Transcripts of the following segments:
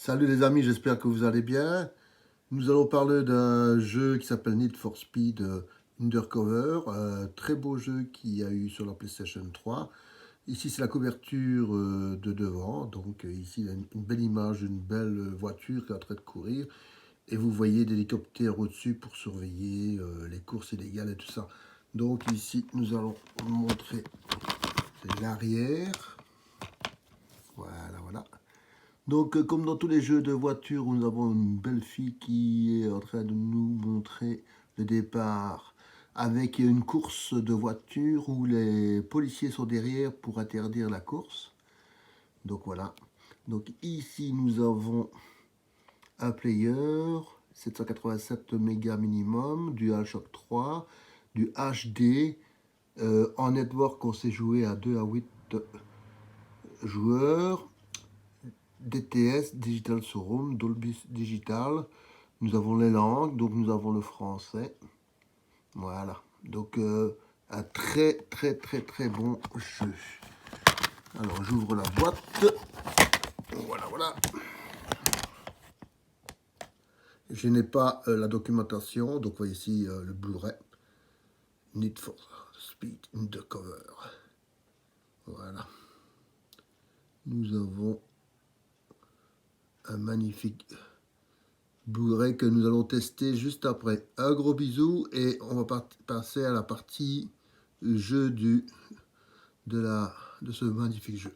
Salut les amis, j'espère que vous allez bien. Nous allons parler d'un jeu qui s'appelle Need for Speed Undercover, très beau jeu qu'il y a eu sur la PlayStation 3. Ici c'est la couverture de devant, donc ici il y a une belle image d'une belle voiture qui est en train de courir. Et vous voyez des hélicoptères au-dessus pour surveiller les courses illégales et tout ça. Donc ici nous allons vous montrer l'arrière. Voilà. Donc, comme dans tous les jeux de voiture où nous avons une belle fille qui est en train de nous montrer le départ avec une course de voiture où les policiers sont derrière pour interdire la course. Donc voilà. Donc ici, nous avons un player, 787 mégas minimum, du DualShock 3, du HD. En network, on sait jouer à 2 à 8 joueurs. DTS, Digital Showroom, Dolby Digital. Nous avons les langues, donc nous avons le français. Voilà. Donc un très bon jeu. Alors j'ouvre la boîte. Voilà. Je n'ai pas la documentation, donc vous voyez ici le Blu-ray. Need for Speed Undercover. Voilà. Nous avons un magnifique Blu-ray que nous allons tester juste après. Un gros bisou et on va passer à la partie jeu de ce magnifique jeu.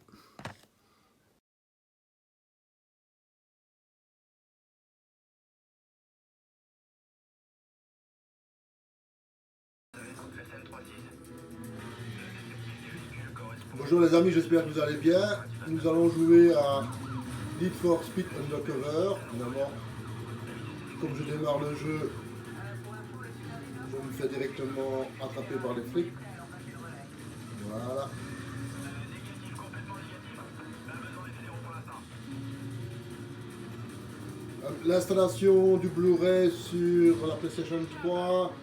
Bonjour les amis, j'espère que vous allez bien. Nous allons jouer à Need for Speed Undercover. Évidemment, comme je démarre le jeu, je me fais directement attraper par les flics. Voilà. L'installation du Blu-ray sur la PlayStation 3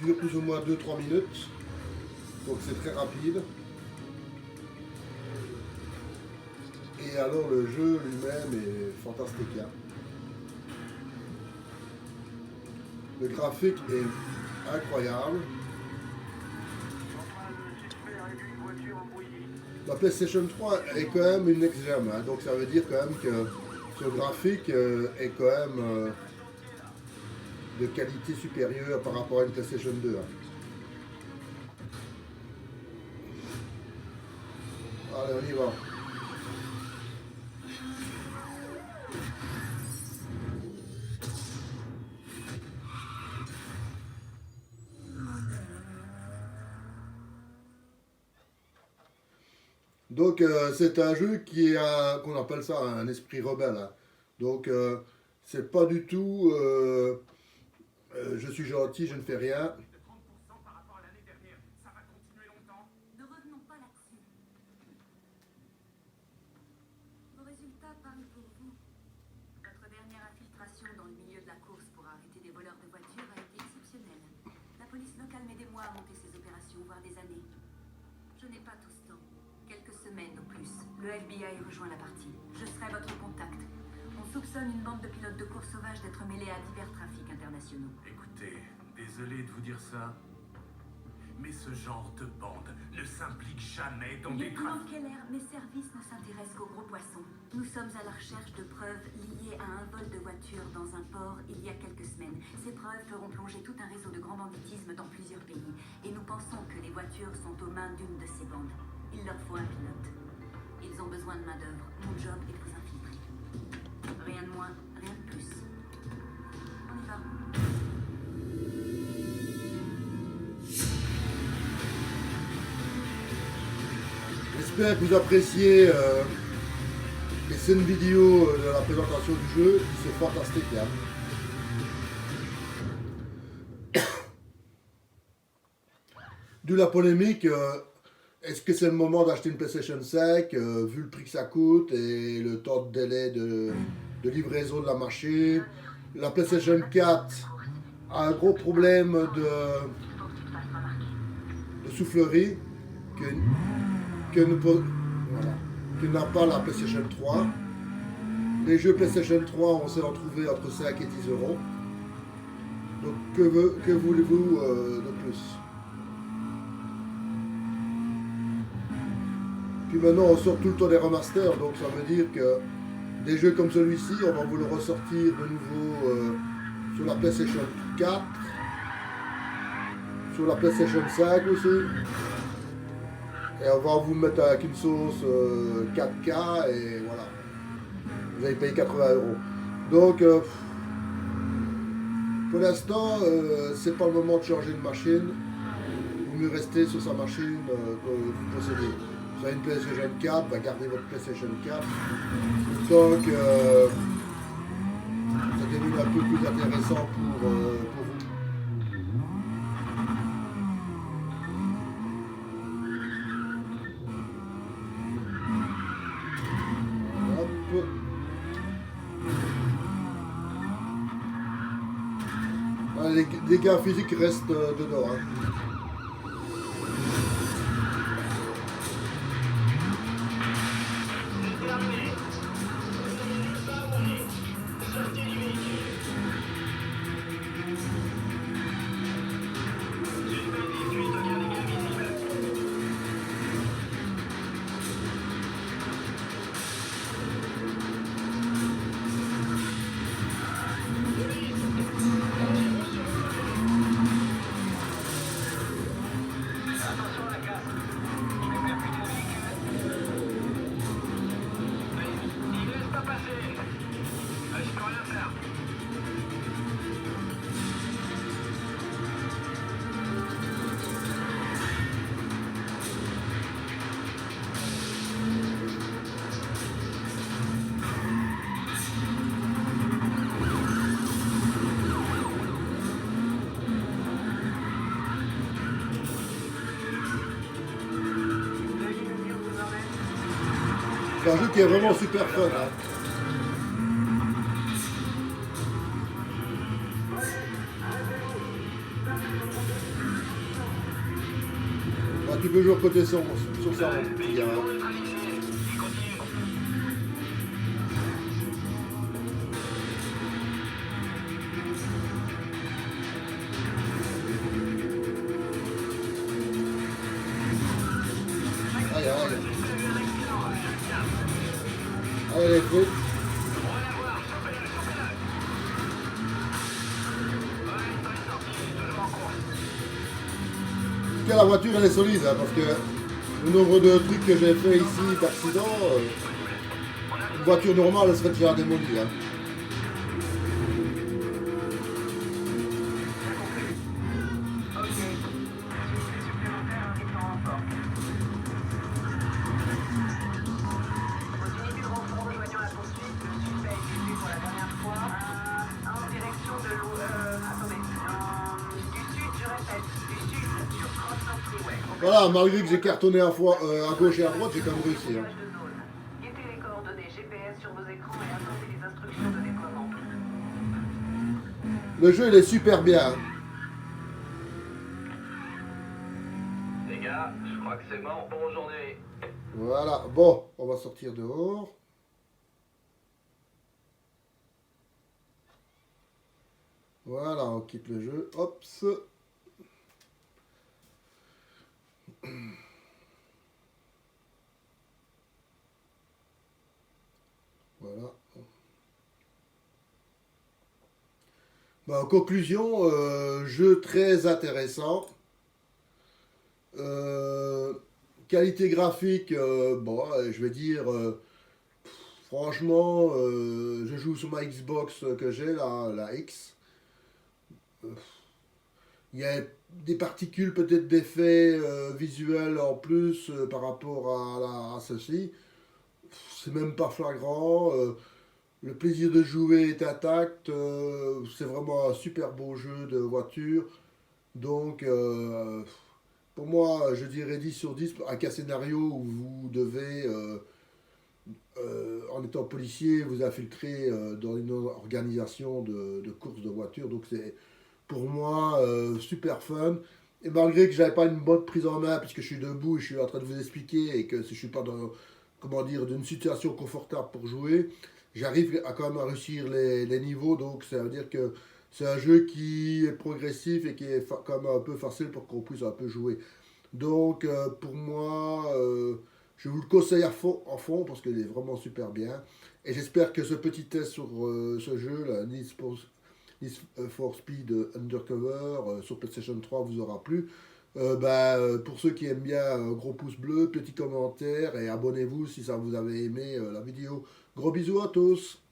dure plus ou moins 2-3 minutes. Donc c'est très rapide. Et alors le jeu lui-même est fantastique. Hein. Le graphique est incroyable. La PlayStation 3 est quand même une next-gen, hein, donc ça veut dire quand même que ce graphique est quand même de qualité supérieure par rapport à une PlayStation 2. Hein. Allez, on y va. Donc c'est un jeu qui est qu'on appelle ça un esprit rebelle. Hein. Donc c'est pas du tout je suis gentil, je ne fais rien. Vos résultats parlent pour vous. Votre dernière infiltration dans le milieu de la course pour arrêter des voleurs de voitures a été exceptionnelle. La police locale met des mois à monter ces opérations, voire des années. Je n'ai pas tout ce temps. Quelques semaines au plus. Le FBI rejoint la partie. Je serai votre contact. On soupçonne une bande de pilotes de course sauvages d'être mêlés à divers trafics internationaux. Écoutez, désolé de vous dire ça, mais ce genre de bande ne s'implique jamais dans des Lieutenant trafics. Keller, mes services ne s'intéressent qu'aux gros poissons. Nous sommes à la recherche de preuves liées à un vol de voiture dans un port il y a quelques semaines. Ces preuves feront plonger tout un réseau de grand banditisme dans plusieurs pays. Et nous pensons que les voitures sont aux mains d'une de ces bandes. Il leur faut un pilote. Ils ont besoin de main-d'œuvre. Mon job est de vous infiltrer. Rien de moins, rien de plus. On y va. J'espère que vous appréciez les scènes vidéo de la présentation du jeu, c'est fantastique. Hein. D'où la polémique, est-ce que c'est le moment d'acheter une PlayStation 5 vu le prix que ça coûte et le temps de délai de livraison de la machine. La PlayStation 4 a un gros problème de soufflerie que n'a pas la PlayStation 3. Les jeux PlayStation 3, on s'est en trouvé entre 5 et 10 euros. Donc que voulez-vous de plus? Puis maintenant on sort tout le temps des remasters, donc ça veut dire que des jeux comme celui-ci, on va vous le ressortir de nouveau sur la PlayStation 4, sur la PlayStation 5 aussi. Et on va vous mettre avec une sauce 4K et voilà. Vous avez payé 80 euros. Donc pour l'instant, c'est pas le moment de changer de machine. Vous mieux rester sur sa machine que vous possédez. Vous avez une PlayStation 4, bah gardez votre PlayStation 4. Donc ça devient un peu plus intéressant pour vous. Hop. Voilà, les dégâts physiques restent dedans. Hein. C'est un jeu qui est vraiment super fun. Hein. Bah, tu peux jouer côté sur ça, mon petit gars. Aïe, aïe. Allez les trucs. La voiture elle est solide hein, parce que le nombre de trucs que j'ai fait ici d'accidents, une voiture normale elle serait déjà démolie. Hein. Voilà, malgré que j'ai cartonné à gauche et à droite, j'ai quand même réussi. Hein. Le jeu il est super bien. Hein. Les gars, je crois que c'est mort pour aujourd'hui. Voilà, bon, on va sortir dehors. Voilà, on quitte le jeu. Hop. Voilà. Bah, en conclusion, jeu très intéressant. Qualité graphique, bon, je vais dire, franchement, je joue sur ma Xbox que j'ai, la X. Il y a des particules, peut-être d'effets visuels en plus par rapport à ceci. C'est même pas flagrant. Le plaisir de jouer est intact. C'est vraiment un super beau jeu de voiture. Donc, pour moi, je dirais 10 sur 10 avec un scénario où vous devez, en étant policier, vous infiltrer dans une organisation de course de voiture. Donc, c'est pour moi super fun. Et malgré que j'avais pas une bonne prise en main, puisque je suis debout et je suis en train de vous expliquer, et que je suis pas dans, comment dire, d'une situation confortable pour jouer, j'arrive à quand même à réussir les niveaux, donc ça veut dire que c'est un jeu qui est progressif et qui est quand même un peu facile pour qu'on puisse un peu jouer. Donc pour moi, je vous le conseille à fond parce qu'il est vraiment super bien. Et j'espère que ce petit test sur ce jeu, là, Need for Speed Undercover sur PlayStation 3 vous aura plu. Pour ceux qui aiment bien, gros pouce bleu, petit commentaire et abonnez-vous si ça vous avez aimé la vidéo. Gros bisous à tous.